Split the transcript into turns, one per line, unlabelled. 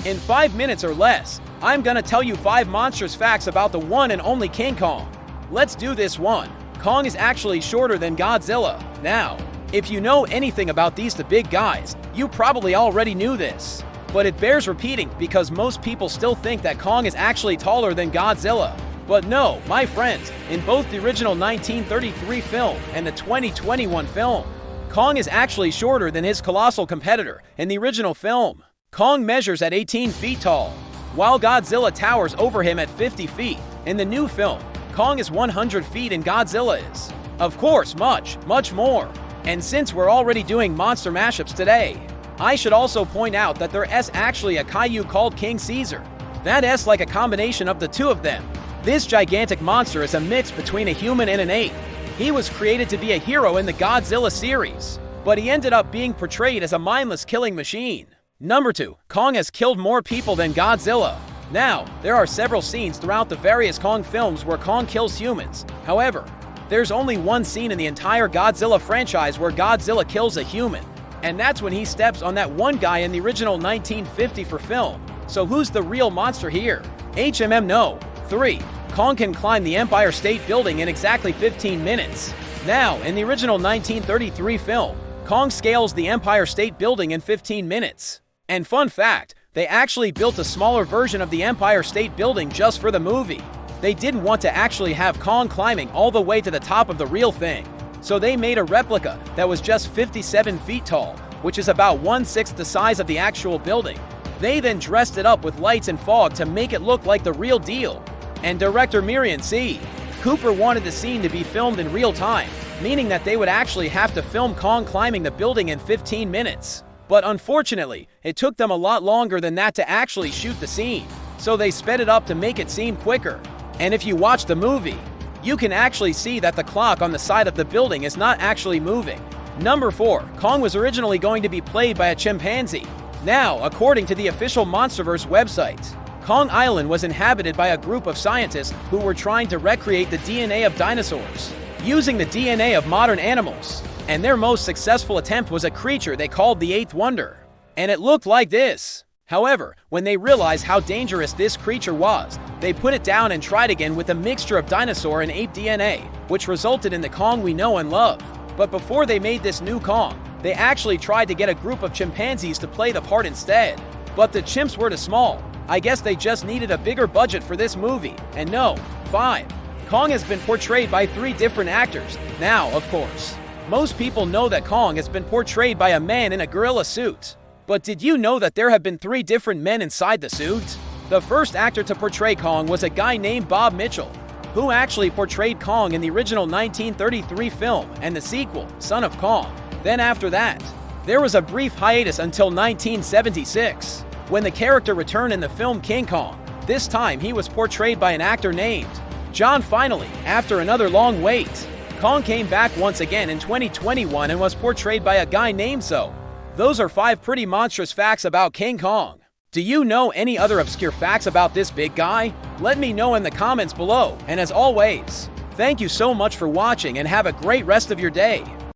In 5 minutes or less, I'm gonna tell you 5 monstrous facts about the one and only King Kong. Let's do this one. Kong is actually shorter than Godzilla. Now, if you know anything about these two big guys, you probably already knew this. But it bears repeating because most people still think that Kong is actually taller than Godzilla. But no, my friends, in both the original 1933 film and the 2021 film, Kong is actually shorter than his colossal competitor in the original film. Kong measures at 18 feet tall, while Godzilla towers over him at 50 feet. In the new film, Kong is 100 feet and Godzilla is, of course, much more. And since we're already doing monster mashups today, I should also point out that there is actually a kaiju called King Caesar. That is like a combination of the two of them. This gigantic monster is a mix between a human and an ape. He was created to be a hero in the Godzilla series, but he ended up being portrayed as a mindless killing machine. Number 2. Kong has killed more people than Godzilla. Now, there are several scenes throughout the various Kong films where Kong kills humans. However, there's only one scene in the entire Godzilla franchise where Godzilla kills a human, and that's when he steps on that one guy in the original 1954 film. So who's the real monster here? No. 3. Kong can climb the Empire State Building in exactly 15 minutes. Now, in the original 1933 film, Kong scales the Empire State Building in 15 minutes. And fun fact, they actually built a smaller version of the Empire State Building just for the movie. They didn't want to actually have Kong climbing all the way to the top of the real thing. So they made a replica that was just 57 feet tall, which is about 1/6 the size of the actual building. They then dressed it up with lights and fog to make it look like the real deal. And director Miriam C. Cooper wanted the scene to be filmed in real time, meaning that they would actually have to film Kong climbing the building in 15 minutes. But unfortunately, it took them a lot longer than that to actually shoot the scene, so they sped it up to make it seem quicker. And if you watch the movie, you can actually see that the clock on the side of the building is not actually moving. Number 4. Kong was originally going to be played by a chimpanzee. Now, according to the official Monsterverse website, Kong Island was inhabited by a group of scientists who were trying to recreate the DNA of dinosaurs, using the DNA of modern animals. And their most successful attempt was a creature they called the Eighth Wonder. And it looked like this. However, when they realized how dangerous this creature was, they put it down and tried again with a mixture of dinosaur and ape DNA, which resulted in the Kong we know and love. But before they made this new Kong, they actually tried to get a group of chimpanzees to play the part instead. But the chimps were too small. I guess they just needed a bigger budget for this movie. And no. 5. Kong has been portrayed by 3 different actors. Now, of course, most people know that Kong has been portrayed by a man in a gorilla suit. But did you know that there have been 3 different men inside the suit? The first actor to portray Kong was a guy named Bob Mitchell, who actually portrayed Kong in the original 1933 film and the sequel, Son of Kong. Then after that, there was a brief hiatus until 1976, when the character returned in the film King Kong. This time he was portrayed by an actor named John. Finally, after another long wait, Kong came back once again in 2021 and was portrayed by a guy named So. Those are 5 pretty monstrous facts about King Kong. Do you know any other obscure facts about this big guy? Let me know in the comments below, and as always, thank you so much for watching and have a great rest of your day.